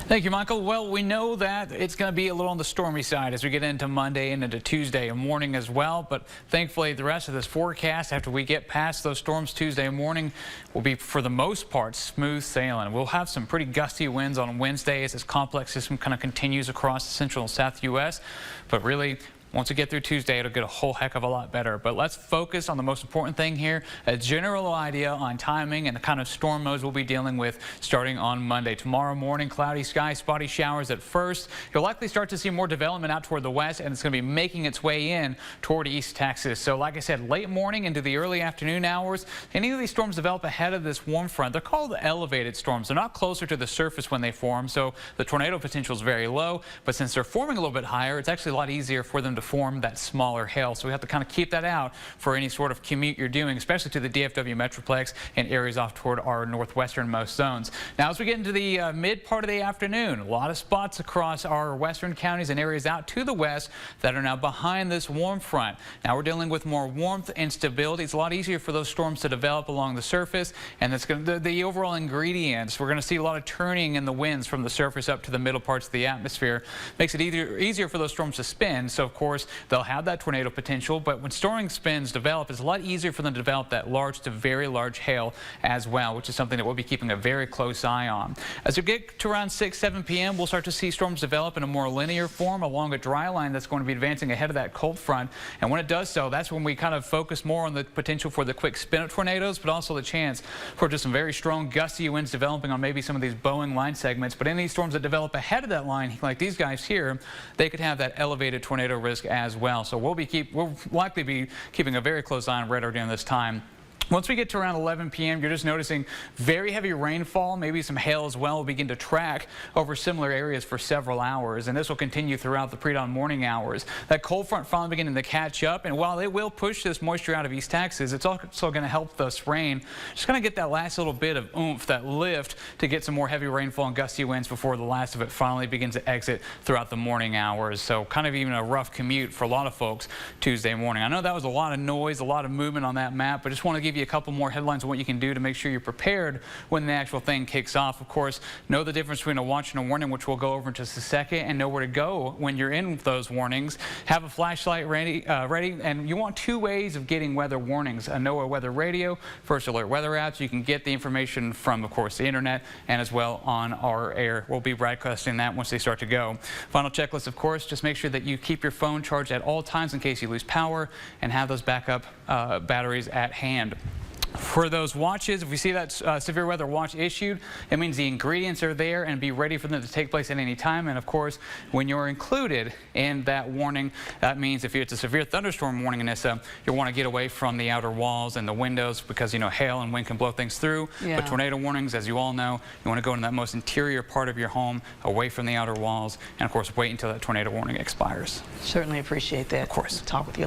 Thank you, Michael. Well, we know that it's going to be a little on the stormy side as we get into Monday and into Tuesday morning as well. But thankfully, the rest of this forecast, after we get past those storms Tuesday morning, will be, for the most part, smooth sailing. We'll have some pretty gusty winds on Wednesday as this complex system kind of continues across the central and south U.S. But really, once we get through Tuesday, it'll get a whole heck of a lot better. But let's focus on the most important thing here, a general idea on timing and the kind of storm modes we'll be dealing with starting on Monday. Tomorrow morning, cloudy skies, spotty showers at first. You'll likely start to see more development out toward the west, and it's going to be making its way in toward East Texas. So like I said, late morning into the early afternoon hours, any of these storms develop ahead of this warm front. They're called elevated storms. They're not closer to the surface when they form, so the tornado potential is very low. But since they're forming a little bit higher, it's actually a lot easier for them to form that smaller hail. So we have to kind of keep that out for any sort of commute you're doing, especially to the DFW Metroplex and areas off toward our northwesternmost zones. Now, as we get into the mid part of the afternoon, a lot of spots across our western counties and areas out to the west that are now behind this warm front. Now we're dealing with more warmth and stability. It's a lot easier for those storms to develop along the surface, and that's going to, the overall ingredients, we're going to see a lot of turning in the winds from the surface up to the middle parts of the atmosphere. Makes it easier for those storms to spin. So of course, they'll have that tornado potential, but when storming spins develop, it's a lot easier for them to develop that large to very large hail as well, which is something that we'll be keeping a very close eye on. As we get to around 6-7 p.m., we'll start to see storms develop in a more linear form along a dry line that's going to be advancing ahead of that cold front. And when it does so, that's when we kind of focus more on the potential for the quick spin-up tornadoes, but also the chance for just some very strong gusty winds developing on maybe some of these Boeing line segments. But any storms that develop ahead of that line, like these guys here, they could have that elevated tornado risk as well. So we'll likely be keeping a very close eye on radar during this time. Once we get to around 11 p.m., you're just noticing very heavy rainfall, maybe some hail as well, will begin to track over similar areas for several hours, and this will continue throughout the pre-dawn morning hours. That cold front finally beginning to catch up, and while it will push this moisture out of East Texas, it's also going to help this rain. Just going to get that last little bit of oomph, that lift, to get some more heavy rainfall and gusty winds before the last of it finally begins to exit throughout the morning hours. So kind of even a rough commute for a lot of folks Tuesday morning. I know that was a lot of noise, a lot of movement on that map, but just want to give you a couple more headlines on what you can do to make sure you're prepared when the actual thing kicks off. Of course, know the difference between a watch and a warning, which we'll go over in just a second, and know where to go when you're in those warnings. Have a flashlight ready, and you want two ways of getting weather warnings: a NOAA weather radio, First Alert weather apps. You can get the information from, of course, the internet, and as well on our air. We'll be broadcasting that once they start to go. Final checklist, of course, just make sure that you keep your phone charged at all times in case you lose power, and have those backup batteries at hand. For those watches, if we see that severe weather watch issued, it means the ingredients are there and be ready for them to take place at any time. And of course, when you're included in that warning, that means if it's a severe thunderstorm warning in Issa, you'll want to get away from the outer walls and the windows because, you know, hail and wind can blow things through. Yeah. But tornado warnings, as you all know, you want to go in that most interior part of your home, away from the outer walls, and of course, wait until that tornado warning expires. Certainly appreciate that. Of course. Talk with you later.